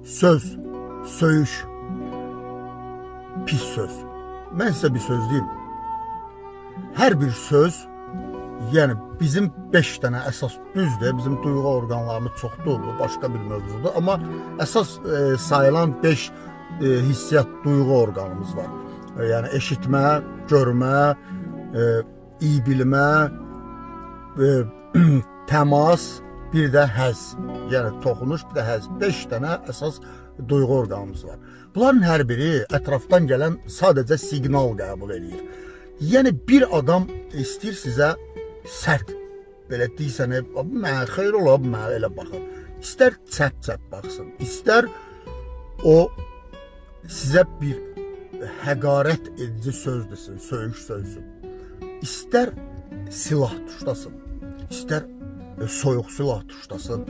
söz, söyüş, pis söz. Ben size bir söz diyeyim. Her bir söz, yani bizim 5 tane əsas düzdür. Bizim duyğu orqanlarımız çoxdur, bu başqa bir mövzudur. Amma əsas sayılan 5 hissiyat duyğu orqanımız var. Yəni eşitmə, görmə, iyi bilmə, təmas, bir də həzz. Yəni toxunuş, bir də həzz. 5 dənə əsas duyğu orqanımız var. Bunların hər biri ətrafdan gələn sadəcə siqnal qəbul edir. Yəni bir adam istəyir sizə sərt, belə deyirsən, mənə xeyr ola, mənə elə baxır. İstər çət-çət baxsın, istər o sizə bir həqarət edici söz desin, söyüş sözsün. İstər silah tuşlasın, istər soyuq silah tuşlasın,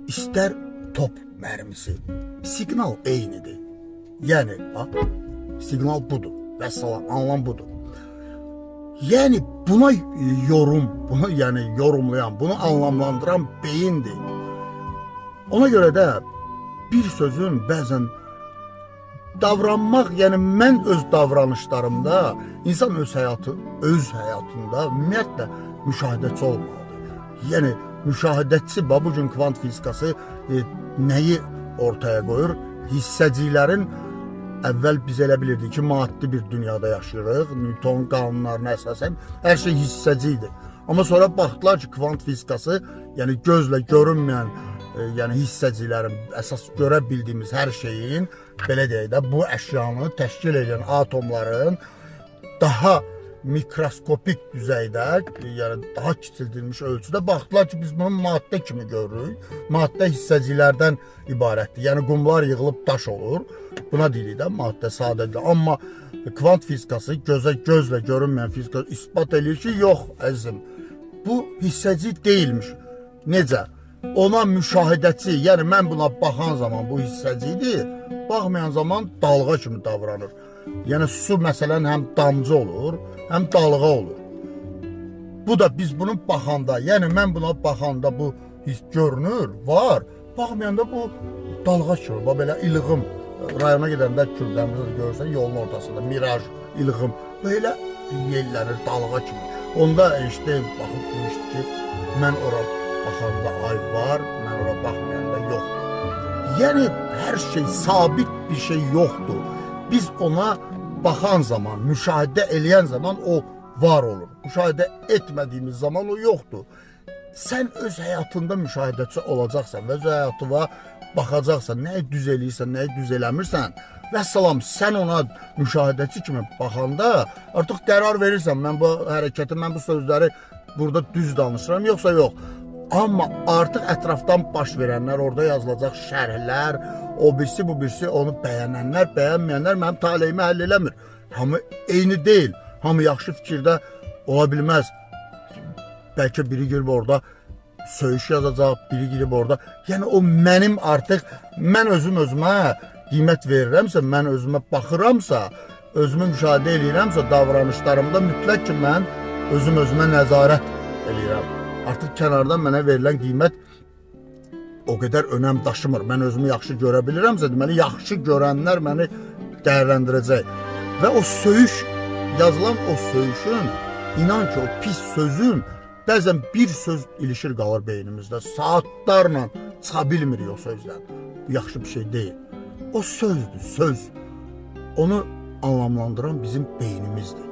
istər top mərmisi. Siqnal eynidir. Yəni, siqnal budur, vəssalam, anlam budur. Yəni buna yorum, bunu yəni yorumlayan, bunu anlamlandıran beyindir. Ona görə də bir sözün bəzən davranmaq, yəni mən öz davranışlarımda, insan öz həyatında ümumiyyətlə müşahidəçi olmalıdır. Yəni müşahidəçi, bu gün kvant fizikası nəyi ortaya qoyur? Hissəciklərin, əvvəl biz elə bilirdik ki, maddi bir dünyada yaşayırıq, Newtonun qanunlarına əsasən hər şey hissəcikdir. Amma sonra baxdılar ki, kvant fizikası, yəni gözlə görünməyən, yəni hissəciklərin, əsas görə bildiyimiz hər şeyin, belə deyək də, bu əşyanı təşkil edən atomların daha mikroskopik düzeydə, yəni daha kiçildilmiş ölçüdə baxdılar ki, biz bunu maddə kimi görürük. Maddə hissəciklərdən ibarətdir. Yəni qumlar yığılıb daş olur. Buna deyirik də maddə sadədir. Amma kvant fizikası, gözlə görünməyən fizika isbat edir ki, yox əzizim, bu hissəcik deyilmiş. Necə? Ona müşahidəçi, yəni mən buna baxan zaman bu hissəcikdir, baxmayan zaman dalğa kimi davranır. Yəni su məsələn həm damcı olur, həm dalğa olur. Bu da biz bunu baxanda, yəni mən buna baxanda bu hiss görünür, var. Baxmayanda bu dalğa kimi, belə ilğım. Rayona gedəndə kürdəmizi görürsən yolun ortasında, miraj, ilğım. Belə yellənir dalğa kimi. Onda Einstein baxıb demişdi ki, mən ora baxanda ay var, mən ora baxmayanda yoxdur. Yəni hər şey, sabit bir şey yoxdur. Biz ona baxan zaman, müşahidə eləyən zaman o var olur. Müşahidə etmədiyimiz zaman o yoxdur. Sən öz həyatında müşahidəçi olacaqsan və öz həyatına baxacaqsan, nəyi düz eləyirsən, nəyi düz eləmirsən, vəssalam, sən ona müşahidəçi kimi baxanda artıq qərar verirsən, mən bu hərəkəti, mən bu sözləri burada düz danışıram, yoxsa yox. Amma artıq ətrafdan baş verənlər, orada yazılacaq şərhlər, o birisi, bu birisi, onu bəyənənlər, bəyənməyənlər mənim taleyimi həll eləmir. Hamı eyni deyil, hamı yaxşı fikirdə ola bilməz. Bəlkə biri girib orada söyüş yazacaq, biri girib orada. Yəni o mənim artıq, mən özümə qiymət verirəmsə, mən özümə baxıramsa, özümü müşahidə eləyirəmsə, davranışlarımda mütləq ki, mən özümə nəzarət eləyirəm. Artıq kənardan mənə verilən qiymət o qədər önəm daşımır. Mən özümü yaxşı görə bilirəmsə, deməli, yaxşı görənlər məni dəyərləndirəcək. Və o söyüş, yazılan o söyüşün, inan ki, o pis sözün, bəzən bir söz ilişir qalır beynimizdə. Saatlarla çıxa bilmirik o sözdən. Bu yaxşı bir şey deyil. O sözdür, söz. Onu anlamlandıran bizim beynimizdir.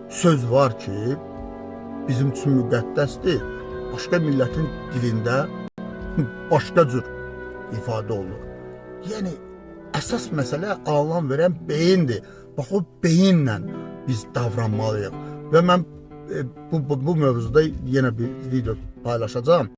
Söz var ki, bizim üçün müqəddəsdir. Başqa millətin dilində başqa cür ifadə olunur. Yəni, əsas məsələ anlam verən beyindir. Bax, o beyinlə biz davranmalıyıq. Və mən bu mövzuda yenə bir video paylaşacağım.